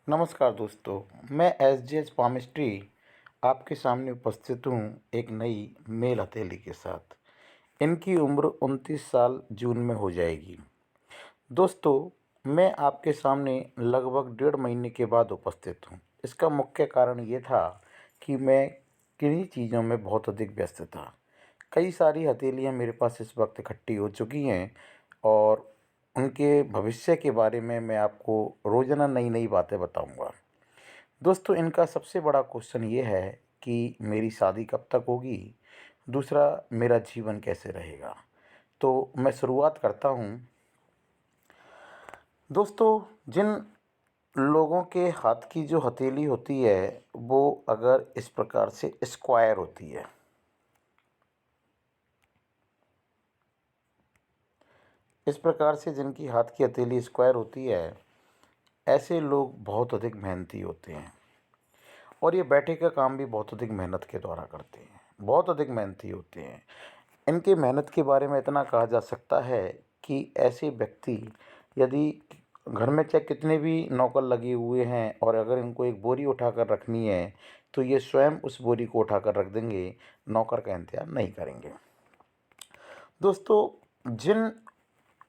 नमस्कार दोस्तों, मैं एस जी एच पामिस्ट्री आपके सामने उपस्थित हूँ एक नई मेल हथेली के साथ। इनकी उम्र 29 साल जून में हो जाएगी। दोस्तों, मैं आपके सामने लगभग 1.5 महीने के बाद उपस्थित हूँ। इसका मुख्य कारण ये था कि मैं किन्हीं चीज़ों में बहुत अधिक व्यस्त था। कई सारी हथेलियाँ मेरे पास इस वक्त इकट्ठी हो चुकी हैं और उनके भविष्य के बारे में मैं आपको रोज़ाना नई नई बातें बताऊंगा। दोस्तों, इनका सबसे बड़ा क्वेश्चन ये है कि मेरी शादी कब तक होगी। दूसरा, मेरा जीवन कैसे रहेगा। तो मैं शुरुआत करता हूँ। दोस्तों, जिन लोगों के हाथ की जो हथेली होती है वो अगर इस प्रकार से स्क्वायर होती है, इस प्रकार से जिनकी हाथ की हथेली स्क्वायर होती है, ऐसे लोग बहुत अधिक मेहनती होते हैं और ये बैठे का काम भी बहुत अधिक मेहनत के द्वारा करते हैं, बहुत अधिक मेहनती होते हैं। इनके मेहनत के बारे में इतना कहा जा सकता है कि ऐसे व्यक्ति, यदि घर में चाहे कितने भी नौकर लगे हुए हैं और अगर इनको एक बोरी उठाकर रखनी है तो ये स्वयं उस बोरी को उठाकर रख देंगे, नौकर का इंतजार नहीं करेंगे। दोस्तों, जिन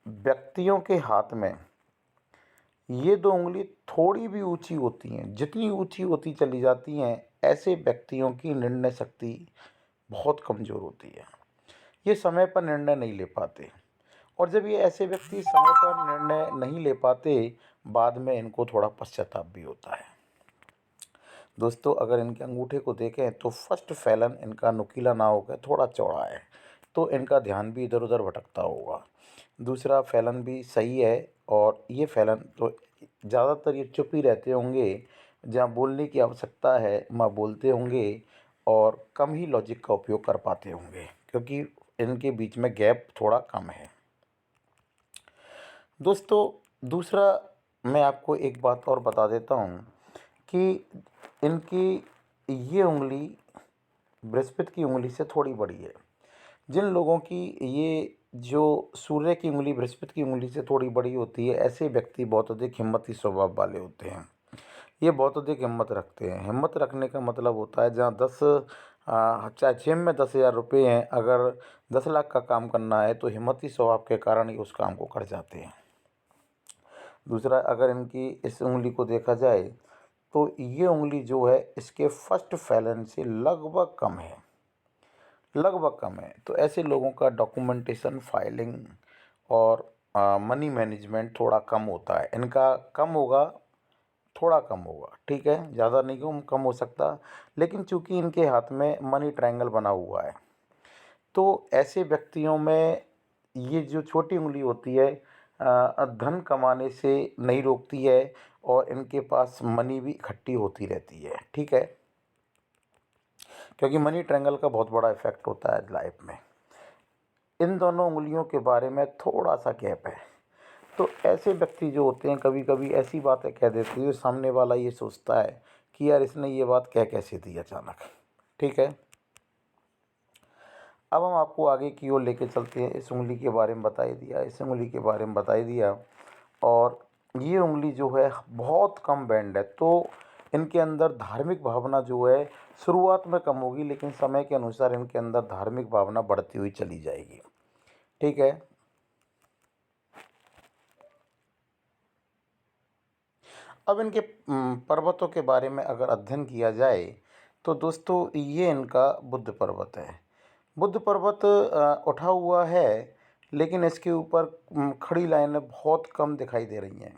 व्यक्तियों के हाथ में ये दो उंगली थोड़ी भी ऊंची होती हैं, जितनी ऊंची होती चली जाती हैं, ऐसे व्यक्तियों की निर्णय शक्ति बहुत कमज़ोर होती है। ये समय पर निर्णय नहीं ले पाते और जब ये ऐसे व्यक्ति समय पर निर्णय नहीं ले पाते, बाद में इनको थोड़ा पश्चाताप भी होता है। दोस्तों, अगर इनके अंगूठे को देखें तो फर्स्ट फैलन इनका नुकीला ना होकर थोड़ा चौड़ा है, तो इनका ध्यान भी इधर उधर भटकता होगा। दूसरा फैलन भी सही है और ये फैलन तो ज़्यादातर ये चुप ही रहते होंगे, जहाँ बोलने की आवश्यकता है वहाँ बोलते होंगे और कम ही लॉजिक का उपयोग कर पाते होंगे, क्योंकि इनके बीच में गैप थोड़ा कम है। दोस्तों, दूसरा, मैं आपको एक बात और बता देता हूँ कि इनकी ये उंगली बृहस्पति की उंगली से थोड़ी बड़ी है। जिन लोगों की ये जो सूर्य की उंगली बृहस्पति की उंगली से थोड़ी बड़ी होती है, ऐसे व्यक्ति बहुत अधिक हिम्मती स्वभाव वाले होते हैं। ये बहुत अधिक हिम्मत रखते हैं। हिम्मत रखने का मतलब होता है, जहाँ चाहे जेब में 10,000 रुपये हैं, अगर 10 लाख का काम करना है तो हिम्मती स्वभाव के कारण ही उस काम को कर जाते हैं। दूसरा, अगर इनकी इस उंगली को देखा जाए तो ये उंगली जो है इसके फर्स्ट फैलन से लगभग कम है, लगभग कम है। तो ऐसे लोगों का डॉक्यूमेंटेशन, फाइलिंग और मनी मैनेजमेंट थोड़ा कम होता है। इनका कम होगा, थोड़ा कम होगा, ठीक है, ज़्यादा नहीं कम हो सकता। लेकिन चूंकि इनके हाथ में मनी ट्रायंगल बना हुआ है, तो ऐसे व्यक्तियों में ये जो छोटी उंगली होती है धन कमाने से नहीं रोकती है और इनके पास मनी भी इकट्ठी होती रहती है, ठीक है, क्योंकि मनी ट्रायंगल का बहुत बड़ा इफेक्ट होता है लाइफ में। इन दोनों उंगलियों के बारे में थोड़ा सा गैप है। तो ऐसे व्यक्ति जो होते हैं कभी कभी ऐसी बातें कह देते हैं, सामने वाला ये सोचता है कि यार इसने ये बात कह कैसे दी अचानक, ठीक है। अब हम आपको आगे की ओर लेके चलते हैं। इस उंगली के बारे में बता ही दिया, इस उंगली के बारे में बता ही दिया, और ये उंगली जो है बहुत कम बैंड है, तो इनके अंदर धार्मिक भावना जो है शुरुआत में कम होगी, लेकिन समय के अनुसार इनके अंदर धार्मिक भावना बढ़ती हुई चली जाएगी, ठीक है। अब इनके पर्वतों के बारे में अगर अध्ययन किया जाए तो दोस्तों, ये इनका बुद्ध पर्वत है। बुद्ध पर्वत उठा हुआ है, लेकिन इसके ऊपर खड़ी लाइनें बहुत कम दिखाई दे रही हैं।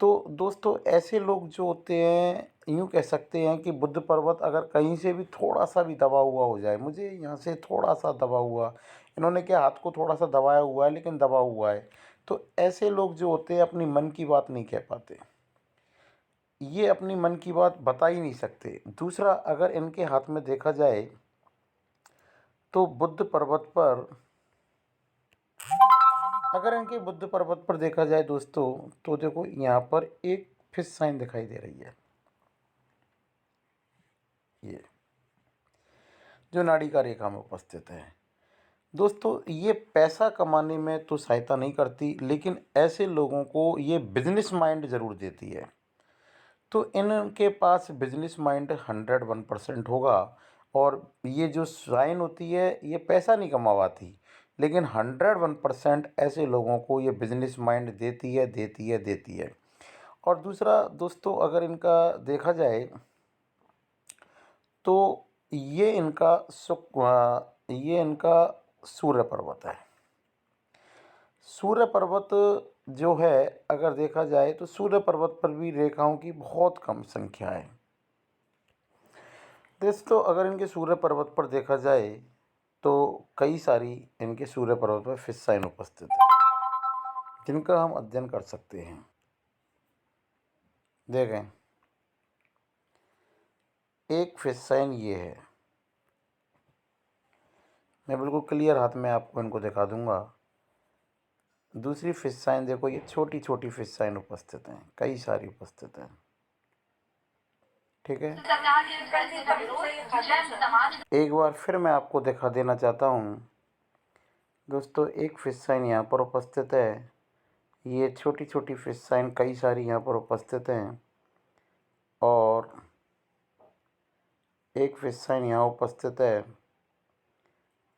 तो दोस्तों, ऐसे लोग जो होते हैं, यूँ कह सकते हैं कि बुद्ध पर्वत अगर कहीं से भी थोड़ा सा भी दबा हुआ हो जाए, मुझे यहाँ से थोड़ा सा दबा हुआ, इन्होंने क्या हाथ को थोड़ा सा दबाया हुआ है लेकिन दबा हुआ है, तो ऐसे लोग जो होते हैं अपनी मन की बात नहीं कह पाते। ये अपनी मन की बात बता ही नहीं सकते। दूसरा, अगर इनके हाथ में देखा जाए तो बुद्ध पर्वत पर, अगर इनके बुद्ध पर्वत पर देखा जाए दोस्तों, तो देखो यहाँ पर एक फिश साइन दिखाई दे रही है, ये जो नाड़िका रेखा में उपस्थित है। दोस्तों, ये पैसा कमाने में तो सहायता नहीं करती, लेकिन ऐसे लोगों को ये बिजनेस माइंड ज़रूर देती है। तो इनके पास बिजनेस माइंड 101% होगा। और ये जो साइन होती है ये पैसा नहीं कमावाती, लेकिन 101% ऐसे लोगों को ये बिजनेस माइंड देती है, देती है, देती है। और दूसरा दोस्तों, अगर इनका देखा जाए तो ये इनका सूर्य पर्वत है। सूर्य पर्वत जो है, अगर देखा जाए तो सूर्य पर्वत पर भी रेखाओं की बहुत कम संख्या है। दोस्तों, अगर इनके सूर्य पर्वत पर देखा जाए तो कई सारी इनके सूर्य पर्वत पर फिश साइन उपस्थित है, जिनका हम अध्ययन कर सकते हैं। देखें, एक फिश साइन ये है, मैं बिल्कुल क्लियर हाथ में आपको इनको दिखा दूंगा। दूसरी फिश साइन देखो, ये छोटी छोटी फिश साइन उपस्थित हैं, कई सारी उपस्थित हैं। ठीक है, एक बार फिर मैं आपको दिखा देना चाहता हूँ दोस्तों, एक फिश साइन यहाँ पर उपस्थित है। ये छोटी छोटी फिश साइन कई सारी यहाँ पर उपस्थित हैं, और एक फिश साइन यहाँ उपस्थित है,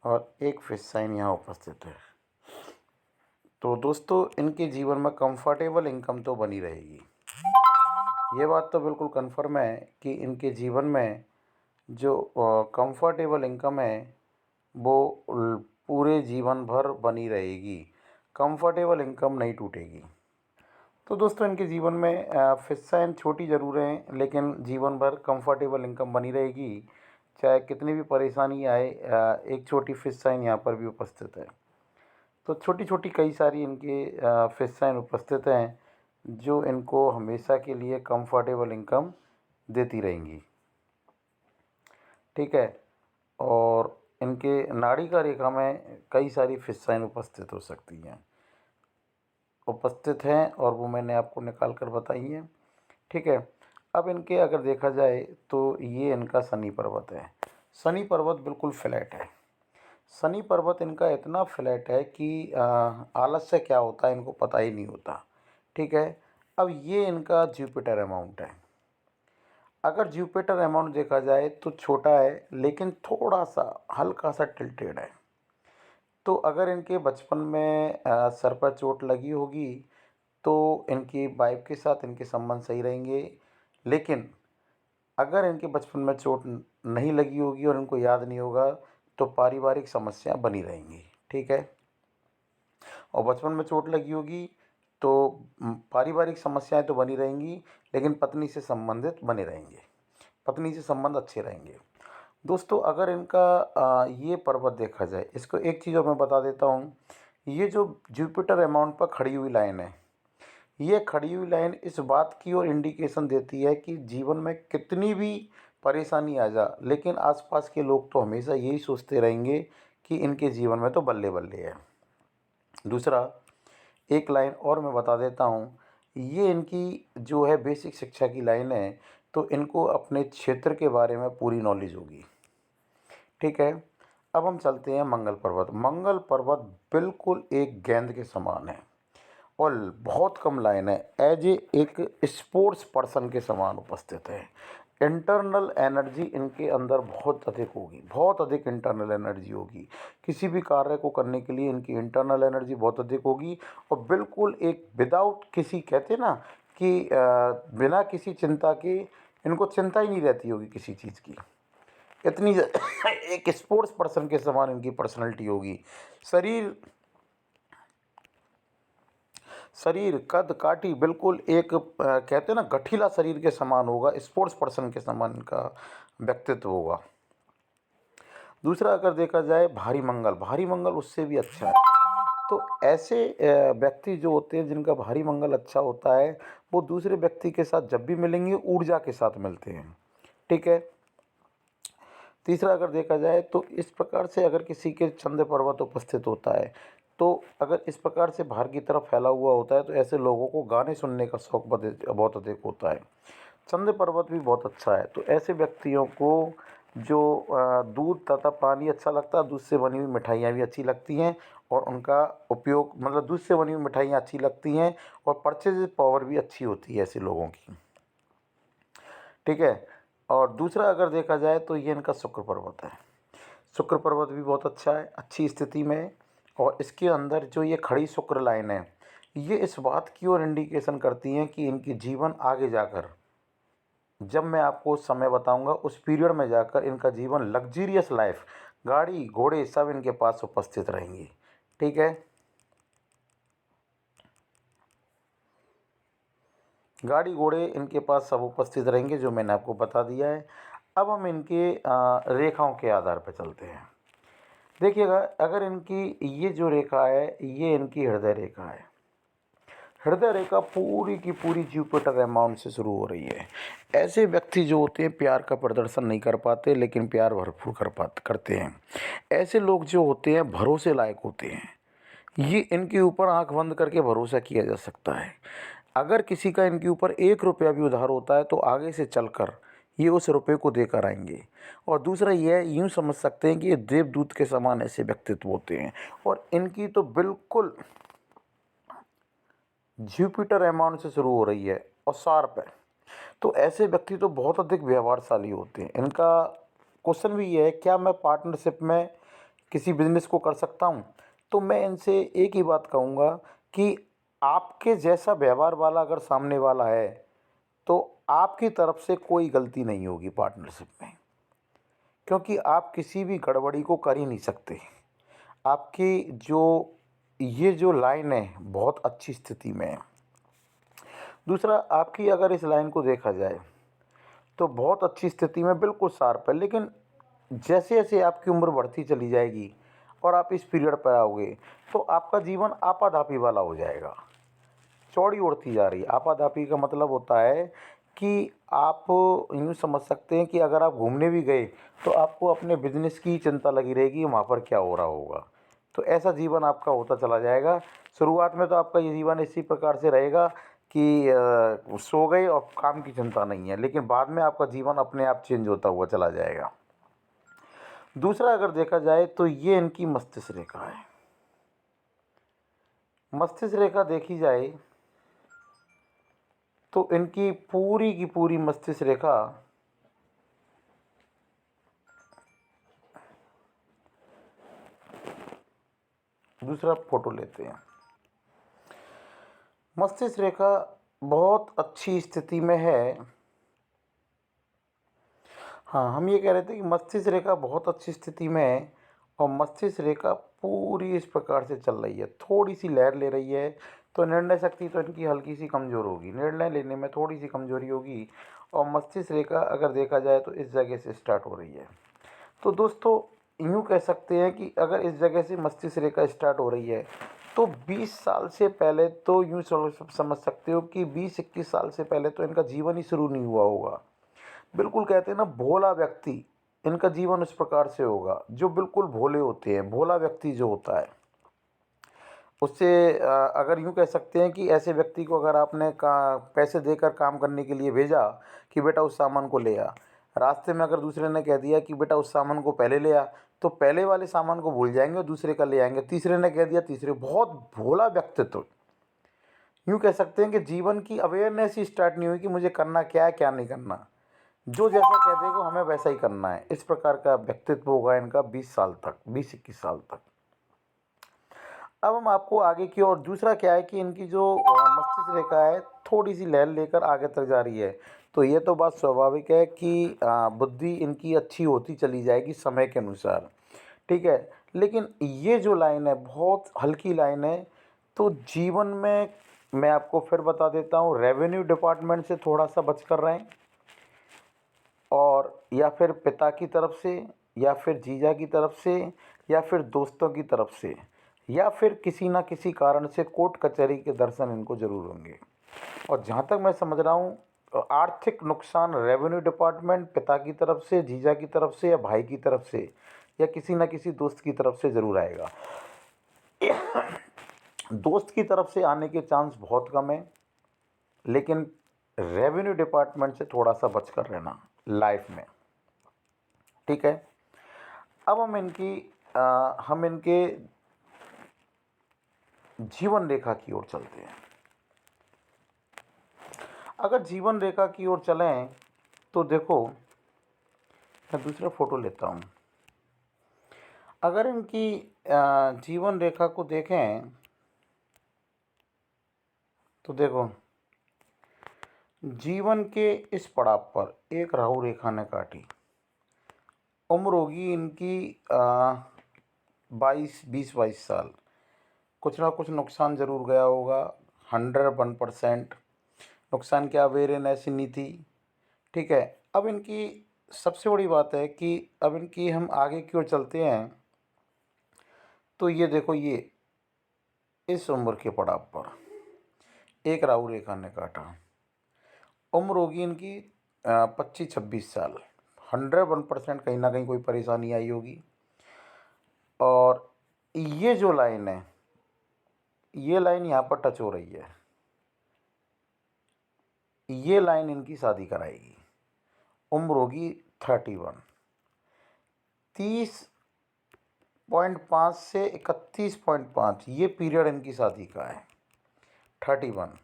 और एक फिश साइन यहाँ उपस्थित है। तो दोस्तों, इनके जीवन में कंफर्टेबल इनकम तो बनी रहेगी। ये बात तो बिल्कुल कंफर्म है कि इनके जीवन में जो कंफर्टेबल इनकम है वो पूरे जीवन भर बनी रहेगी। कंफर्टेबल इनकम नहीं टूटेगी। तो दोस्तों, इनके जीवन में फिश साइन छोटी ज़रूर हैं, लेकिन जीवन भर कंफर्टेबल इनकम बनी रहेगी, चाहे कितनी भी परेशानी आए। एक छोटी फिश साइन यहाँ पर भी उपस्थित है। तो छोटी छोटी कई सारी इनके फिश साइन उपस्थित हैं, जो इनको हमेशा के लिए कंफर्टेबल इनकम देती रहेंगी। ठीक है, और इनके नाड़ी का रेखा में कई सारी फिश साइन उपस्थित हो सकती हैं, उपस्थित हैं, और वो मैंने आपको निकाल कर बताई हैं। ठीक है, अब इनके अगर देखा जाए तो ये इनका शनि पर्वत है। शनि पर्वत बिल्कुल फ्लैट है। शनि पर्वत इनका इतना फ्लैट है कि आलस्य क्या होता है इनको पता ही नहीं होता। ठीक है, अब ये इनका जुपिटर अमाउंट है। अगर जुपिटर अमाउंट देखा जाए तो छोटा है, लेकिन थोड़ा सा हल्का सा टिल्टेड है। तो अगर इनके बचपन में सर पर चोट लगी होगी तो इनकी वाइफ के साथ इनके संबंध सही रहेंगे, लेकिन अगर इनके बचपन में चोट नहीं लगी होगी और इनको याद नहीं होगा तो पारिवारिक समस्या बनी रहेंगी। ठीक है, और बचपन में चोट लगी होगी तो पारिवारिक समस्याएं तो बनी रहेंगी, लेकिन पत्नी से संबंधित बने रहेंगे, पत्नी से संबंध अच्छे रहेंगे। दोस्तों, अगर इनका ये पर्वत देखा जाए, इसको एक चीज़ और मैं बता देता हूँ। ये जो जुपिटर अमाउंट पर खड़ी हुई लाइन है, ये खड़ी हुई लाइन इस बात की ओर इंडिकेशन देती है कि जीवन में कितनी भी परेशानी आ जा, लेकिन आसपास के लोग तो हमेशा यही सोचते रहेंगे कि इनके जीवन में तो बल्ले बल्ले है। दूसरा, एक लाइन और मैं बता देता हूँ, ये इनकी जो है बेसिक शिक्षा की लाइन है, तो इनको अपने क्षेत्र के बारे में पूरी नॉलेज होगी। ठीक है, अब हम चलते हैं मंगल पर्वत। मंगल पर्वत बिल्कुल एक गेंद के समान है, और बहुत कम लाइन है, एज एक स्पोर्ट्स पर्सन के समान उपस्थित है। इंटरनल एनर्जी इनके अंदर बहुत अधिक होगी, बहुत अधिक इंटरनल एनर्जी होगी। किसी भी कार्य को करने के लिए इनकी इंटरनल एनर्जी बहुत अधिक होगी, और बिल्कुल एक विदाउट किसी, कहते ना कि बिना किसी चिंता के, इनको चिंता ही नहीं रहती होगी किसी चीज़ की। इतनी एक स्पोर्ट्स पर्सन के समान इनकी पर्सनैलिटी होगी। शरीर शरीर कद काठी बिल्कुल एक कहते हैं ना गठीला शरीर के समान होगा, स्पोर्ट्स पर्सन के समान इनका व्यक्तित्व होगा। दूसरा, अगर देखा जाए भारी मंगल, भारी मंगल उससे भी अच्छा है। तो ऐसे व्यक्ति जो होते हैं जिनका भारी मंगल अच्छा होता है, वो दूसरे व्यक्ति के साथ जब भी मिलेंगे ऊर्जा के साथ मिलते हैं। ठीक है, तीसरा, अगर देखा जाए तो इस प्रकार से अगर किसी के चंद्र पर्वत उपस्थित होता है, तो अगर इस प्रकार से बाहर की तरफ फैला हुआ होता है, तो ऐसे लोगों को गाने सुनने का शौक बहुत अधिक होता है। चंद्र पर्वत भी बहुत अच्छा है। तो ऐसे व्यक्तियों को जो दूध तथा पानी अच्छा लगता है, दूध से बनी हुई मिठाइयाँ भी अच्छी लगती हैं, और उनका उपयोग, मतलब दूध से बनी हुई मिठाइयाँ अच्छी लगती हैं, और परचेज पावर भी अच्छी होती है ऐसे लोगों की। ठीक है। और दूसरा अगर देखा जाए तो ये इनका शुक्र पर्वत है। शुक्र पर्वत भी बहुत अच्छा है, अच्छी स्थिति में है। और इसके अंदर जो ये खड़ी शुक्र लाइन है, ये इस बात की ओर इंडिकेशन करती हैं कि इनकी जीवन आगे जाकर, जब मैं आपको समय बताऊंगा उस पीरियड में जाकर इनका जीवन लग्जीरियस लाइफ, गाड़ी घोड़े सब इनके पास उपस्थित रहेंगी। ठीक है, गाड़ी घोड़े इनके पास सब उपस्थित रहेंगे, जो मैंने आपको बता दिया है। अब हम इनके रेखाओं के आधार पर चलते हैं। देखिएगा, अगर इनकी ये जो रेखा है, ये इनकी हृदय रेखा है। हृदय रेखा पूरी की पूरी जुपिटर अमाउंट से शुरू हो रही है। ऐसे व्यक्ति जो होते हैं प्यार का प्रदर्शन नहीं कर पाते, लेकिन प्यार भरपूर करते हैं। ऐसे लोग जो होते हैं भरोसे लायक होते हैं। ये इनके ऊपर आंख बंद करके भरोसा किया जा सकता है। अगर किसी का इनके ऊपर 1 रुपया भी उधार होता है तो आगे से चलकर ये उस रुपये को देकर आएंगे। और दूसरा ये यूँ समझ सकते हैं कि ये देवदूत के समान ऐसे व्यक्तित्व होते हैं। और इनकी तो बिल्कुल जुपिटर अमाउंट से शुरू हो रही है और शार्प है। तो ऐसे व्यक्ति तो बहुत अधिक व्यवहारशाली होते हैं। इनका क्वेश्चन भी ये है, क्या मैं पार्टनरशिप में किसी बिजनेस को कर सकता हूँ? तो मैं इनसे एक ही बात कहूँगा कि आपके जैसा व्यवहार वाला अगर सामने वाला है तो आपकी तरफ से कोई गलती नहीं होगी पार्टनरशिप में, क्योंकि आप किसी भी गड़बड़ी को कर ही नहीं सकते। आपकी जो लाइन है बहुत अच्छी स्थिति में है। दूसरा, आपकी अगर इस लाइन को देखा जाए तो बहुत अच्छी स्थिति में बिल्कुल शार्प है, लेकिन जैसे जैसे आपकी उम्र बढ़ती चली जाएगी और आप इस पीरियड पर आओगे तो आपका जीवन आपाधापी वाला हो जाएगा। चौड़ी उड़ती जा रही है। आपाधापी का मतलब होता है कि आप यूँ समझ सकते हैं कि अगर आप घूमने भी गए तो आपको अपने बिजनेस की चिंता लगी रहेगी, वहाँ पर क्या हो रहा होगा। तो ऐसा जीवन आपका होता चला जाएगा। शुरुआत में तो आपका ये जीवन इसी प्रकार से रहेगा कि सो गए और काम की चिंता नहीं है, लेकिन बाद में आपका जीवन अपने आप चेंज होता हुआ चला जाएगा। दूसरा अगर देखा जाए तो ये इनकी मस्तिष्क रेखा है। मस्तिष्क रेखा देखी जाए तो इनकी पूरी की पूरी मस्तिष्क रेखा दूसरा फोटो लेते हैं। मस्तिष्क रेखा बहुत अच्छी स्थिति में है। हाँ, हम ये कह रहे थे कि मस्तिष्क रेखा बहुत अच्छी स्थिति में है और मस्तिष्क रेखा पूरी इस प्रकार से चल रही है, थोड़ी सी लहर ले रही है। तो निर्णय शक्ति तो इनकी हल्की सी कमज़ोर होगी, निर्णय लेने में थोड़ी सी कमज़ोरी होगी। और मस्तिष्क रेखा अगर देखा जाए तो इस जगह से स्टार्ट हो रही है। तो दोस्तों, यूँ कह सकते हैं कि अगर इस जगह से मस्तिष्क रेखा स्टार्ट हो रही है तो 20 साल से पहले तो यूँ समझ सकते हो कि 20-21 साल से पहले तो इनका जीवन ही शुरू नहीं हुआ होगा। बिल्कुल कहते हैं ना, भोला व्यक्ति, इनका जीवन उस प्रकार से होगा। जो बिल्कुल भोले होते हैं, भोला व्यक्ति जो होता है उससे अगर यूँ कह सकते हैं कि ऐसे व्यक्ति को अगर आपने पैसे देकर काम करने के लिए भेजा कि बेटा उस सामान को ले आ, रास्ते में अगर दूसरे ने कह दिया कि बेटा उस सामान को पहले ले आ, तो पहले वाले सामान को भूल जाएंगे और दूसरे का ले आएंगे। तीसरे ने कह दिया, तीसरे। बहुत भोला व्यक्तित्व। यूँ कह सकते हैं कि जीवन की अवेयरनेस ही स्टार्ट नहीं हुई कि मुझे करना क्या है क्या नहीं करना। जो जैसा कह देगा हमें वैसा ही करना है। इस प्रकार का व्यक्तित्व होगा इनका 20 साल तक, 20-21 साल तक। अब हम आपको आगे की और दूसरा क्या है कि इनकी जो मस्तिष्क रेखा है थोड़ी सी लहर लेकर आगे तक जा रही है। तो ये तो बात स्वाभाविक है कि बुद्धि इनकी अच्छी होती चली जाएगी समय के अनुसार। ठीक है, लेकिन ये जो लाइन है बहुत हल्की लाइन है। तो जीवन में मैं आपको फिर बता देता हूँ, रेवेन्यू डिपार्टमेंट से थोड़ा सा बच कर रहें, और या फिर पिता की तरफ से, या फिर जीजा की तरफ से, या फिर दोस्तों की तरफ से, या फिर किसी ना किसी कारण से कोर्ट कचहरी के दर्शन इनको ज़रूर होंगे। और जहाँ तक मैं समझ रहा हूँ, आर्थिक नुकसान रेवेन्यू डिपार्टमेंट, पिता की तरफ से, जीजा की तरफ से, या भाई की तरफ से, या किसी ना किसी दोस्त की तरफ से ज़रूर आएगा। दोस्त की तरफ से आने के चांस बहुत कम है, लेकिन रेवेन्यू डिपार्टमेंट से थोड़ा सा बचकर रहना लाइफ में। ठीक है, अब हम इनके जीवन रेखा की ओर चलते हैं। अगर जीवन रेखा की ओर चलें तो देखो, मैं दूसरा फ़ोटो लेता हूँ। अगर इनकी जीवन रेखा को देखें तो देखो, जीवन के इस पड़ाव पर एक राहु रेखा ने काटी। उम्र होगी इनकी 20-22 साल। कुछ ना कुछ नुकसान ज़रूर गया होगा। 101% नुकसान क्या, वेरियन ऐसी नहीं थी। ठीक है। अब इनकी सबसे बड़ी बात है कि अब इनकी हम आगे की ओर चलते हैं तो ये देखो, ये इस उम्र के पड़ाव पर एक राहु रेखा ने काटा। उम्र होगी इनकी 25-26 साल। 101% कहीं ना कहीं कोई परेशानी आई होगी। और ये जो लाइन है, ये लाइन यहाँ पर टच हो रही है, ये लाइन इनकी शादी कराएगी। उम्र होगी 31। 30.5 से 31.5 ये पीरियड इनकी शादी का है। 31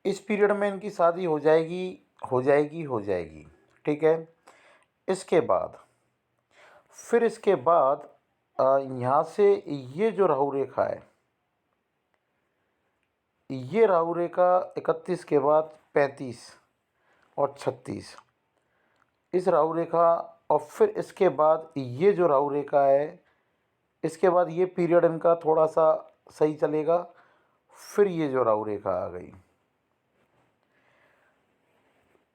इस पीरियड में इनकी शादी हो जाएगी, हो जाएगी, हो जाएगी। ठीक है। इसके बाद फिर इसके बाद यहाँ से ये जो राहु रेखा है, ये राहु रेखा 31 के बाद 35 और 36, इस राहु रेखा, और फिर इसके बाद ये जो राहु रेखा है, इसके बाद ये पीरियड इनका थोड़ा सा सही चलेगा। फिर ये जो राहु रेखा आ गई,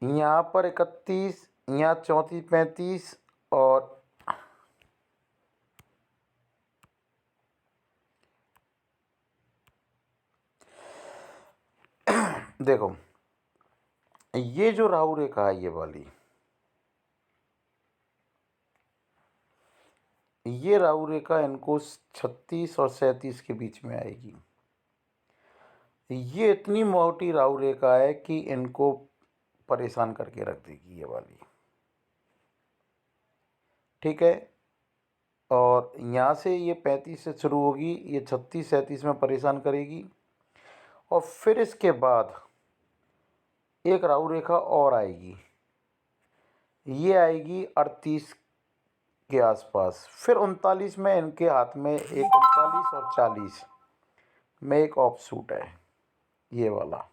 यहाँ पर 31, यहाँ 34-35, और देखो, ये जो राहु रेखा है, ये वाली, ये राहु रेखा इनको 36 और 37 के बीच में आएगी। ये इतनी मोटी राहु रेखा है कि इनको परेशान करके रख देगी ये वाली। ठीक है। और यहाँ से ये 35 से शुरू होगी, ये 36-37 में परेशान करेगी। और फिर इसके बाद एक राहु रेखा और आएगी, ये आएगी 38 के आसपास। फिर 39 में इनके हाथ में एक 39 और 40 में एक ऑफ सूट है, ये वाला।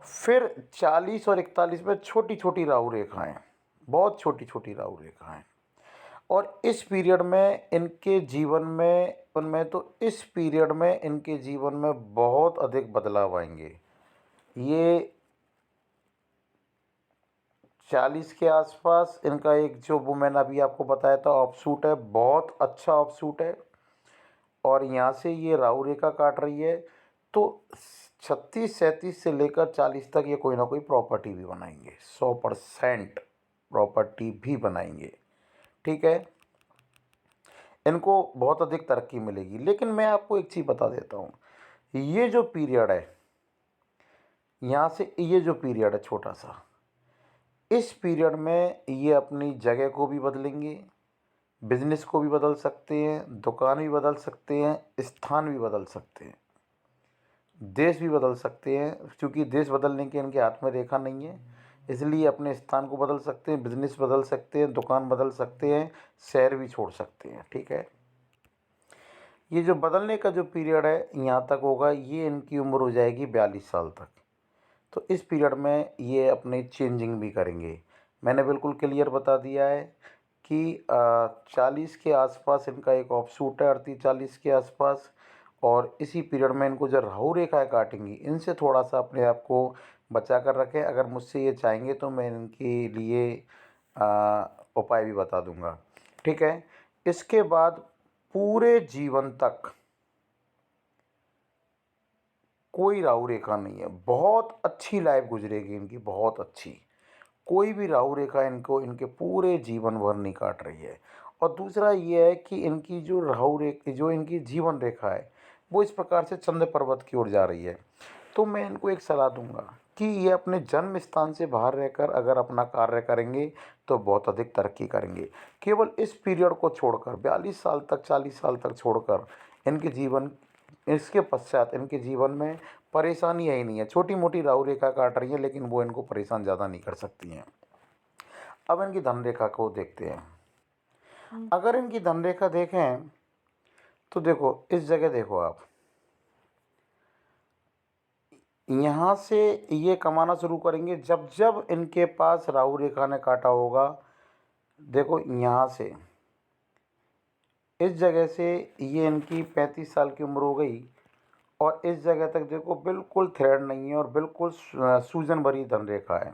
फिर 40 और 41 में छोटी छोटी राहु रेखाएं, बहुत छोटी छोटी राहु रेखाएं। और इस पीरियड में इनके जीवन में, उनमें तो इस पीरियड में इनके जीवन में बहुत अधिक बदलाव आएंगे। ये 40 के आसपास इनका एक, जो वो मैंने अभी आपको बताया था, ऑफ सूट है, बहुत अच्छा ऑफ सूट है। और यहाँ से ये राहु रेखा काट रही है, तो 36-37 से लेकर 40 तक ये कोई ना कोई प्रॉपर्टी भी बनाएंगे, 100% प्रॉपर्टी भी बनाएंगे। ठीक है। इनको बहुत अधिक तरक्की मिलेगी। लेकिन मैं आपको एक चीज़ बता देता हूँ, ये जो पीरियड है, यहाँ से ये जो पीरियड है छोटा सा, इस पीरियड में ये अपनी जगह को भी बदलेंगे, बिजनेस को भी बदल सकते हैं, दुकान भी बदल सकते हैं, स्थान भी बदल सकते हैं, देश भी बदल सकते हैं। क्योंकि देश बदलने के इनके हाथ में रेखा नहीं है, इसलिए अपने स्थान को बदल सकते हैं, बिजनेस बदल सकते हैं, दुकान बदल सकते हैं, शहर भी छोड़ सकते हैं। ठीक है। ये जो बदलने का जो पीरियड है यहाँ तक होगा, ये इनकी उम्र हो जाएगी 42 साल तक। तो इस पीरियड में ये अपने चेंजिंग भी करेंगे। मैंने बिल्कुल क्लियर बता दिया है कि 40 के आसपास इनका एक ऑफ सूट है, 38-40 के आसपास। और इसी पीरियड में इनको जो राहु रेखाएँ काटेंगी, इनसे थोड़ा सा अपने आप को बचा कर रखें। अगर मुझसे ये चाहेंगे तो मैं इनके लिए उपाय भी बता दूंगा। ठीक है। इसके बाद पूरे जीवन तक कोई राहु रेखा नहीं है, बहुत अच्छी लाइफ गुजरेगी इनकी, बहुत अच्छी। कोई भी राहु रेखा इनको इनके पूरे जीवन भर नहीं काट रही है। और दूसरा ये है कि इनकी जो राहु रेखा, जो इनकी जीवन रेखा है, वो इस प्रकार से चंद्र पर्वत की ओर जा रही है। तो मैं इनको एक सलाह दूंगा कि ये अपने जन्म स्थान से बाहर रहकर अगर अपना कार्य करेंगे तो बहुत अधिक तरक्की करेंगे। केवल इस पीरियड को छोड़कर, 42 साल तक, 40 साल तक छोड़कर, इनके जीवन, इसके पश्चात इनके जीवन में परेशानी ही नहीं है। छोटी मोटी राहु रेखा काट रही है लेकिन वो इनको परेशान ज़्यादा नहीं कर सकती हैं। अब इनकी धन रेखा को देखते हैं। अगर इनकी धन रेखा देखें तो देखो, इस जगह देखो आप, यहाँ से ये कमाना शुरू करेंगे जब जब इनके पास राहु रेखा ने काटा होगा। देखो यहाँ से, इस जगह से ये इनकी 35 साल की उम्र हो गई और इस जगह तक देखो बिल्कुल थ्रेड नहीं है और बिल्कुल सूजन भरी धन रेखा है।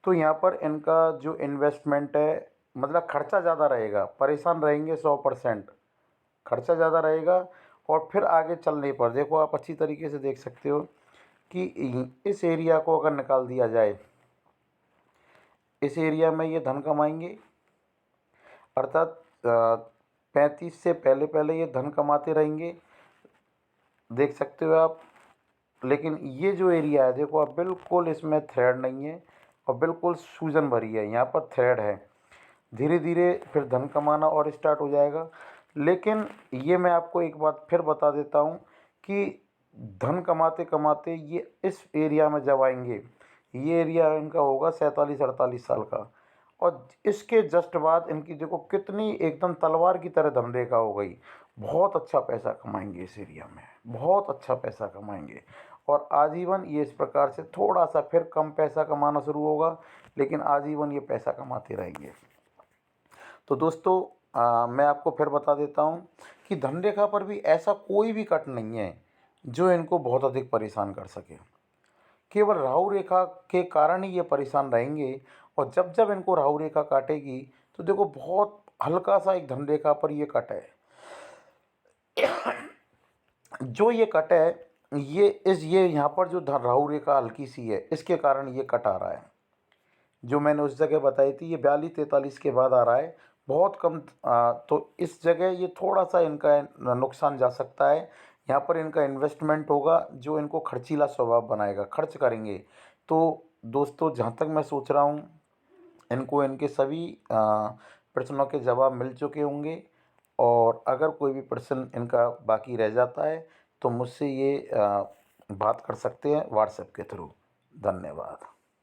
तो यहाँ पर इनका जो इन्वेस्टमेंट है, मतलब खर्चा ज़्यादा रहेगा, परेशान रहेंगे 100%, खर्चा ज़्यादा रहेगा। और फिर आगे चलने पर देखो, आप अच्छी तरीके से देख सकते हो कि इस एरिया को अगर निकाल दिया जाए, इस एरिया में ये धन कमाएंगे, अर्थात 35 से पहले पहले ये धन कमाते रहेंगे, देख सकते हो आप। लेकिन ये जो एरिया है देखो आप, बिल्कुल इसमें थ्रेड नहीं है और बिल्कुल सूजन भरी है, यहाँ पर थ्रेड है। धीरे धीरे फिर धन कमाना और स्टार्ट हो जाएगा। लेकिन ये मैं आपको एक बात फिर बता देता हूँ कि धन कमाते कमाते ये इस एरिया में जब आएंगे, ये एरिया इनका होगा 47-48 साल का, और इसके जस्ट बाद इनकी देखो कितनी एकदम तलवार की तरह धन रेखा हो गई। बहुत अच्छा पैसा कमाएंगे इस एरिया में, बहुत अच्छा पैसा कमाएंगे। और आजीवन ये इस प्रकार से थोड़ा सा फिर कम पैसा कमाना शुरू होगा, लेकिन आजीवन ये पैसा कमाते रहेंगे। तो दोस्तों, मैं आपको फिर बता देता हूँ कि धन रेखा पर भी ऐसा कोई भी कट नहीं है जो इनको बहुत अधिक परेशान कर सके। केवल राहु रेखा के कारण ही ये परेशान रहेंगे। और जब जब इनको राहु रेखा काटेगी तो देखो बहुत हल्का सा एक धन रेखा पर ये कट है। जो ये कट है, ये यहाँ पर जो राहु रेखा हल्की सी है, इसके कारण ये कट आ रहा है। जो मैंने उस जगह बताई थी, ये 42-43 के बाद आ रहा है, बहुत कम। तो इस जगह ये थोड़ा सा इनका नुकसान जा सकता है। यहाँ पर इनका इन्वेस्टमेंट होगा जो इनको खर्चीला स्वभाव बनाएगा, खर्च करेंगे। तो दोस्तों, जहाँ तक मैं सोच रहा हूँ, इनको इनके सभी प्रश्नों के जवाब मिल चुके होंगे। और अगर कोई भी प्रश्न इनका बाकी रह जाता है तो मुझसे ये बात कर सकते हैं व्हाट्सएप के थ्रू। धन्यवाद।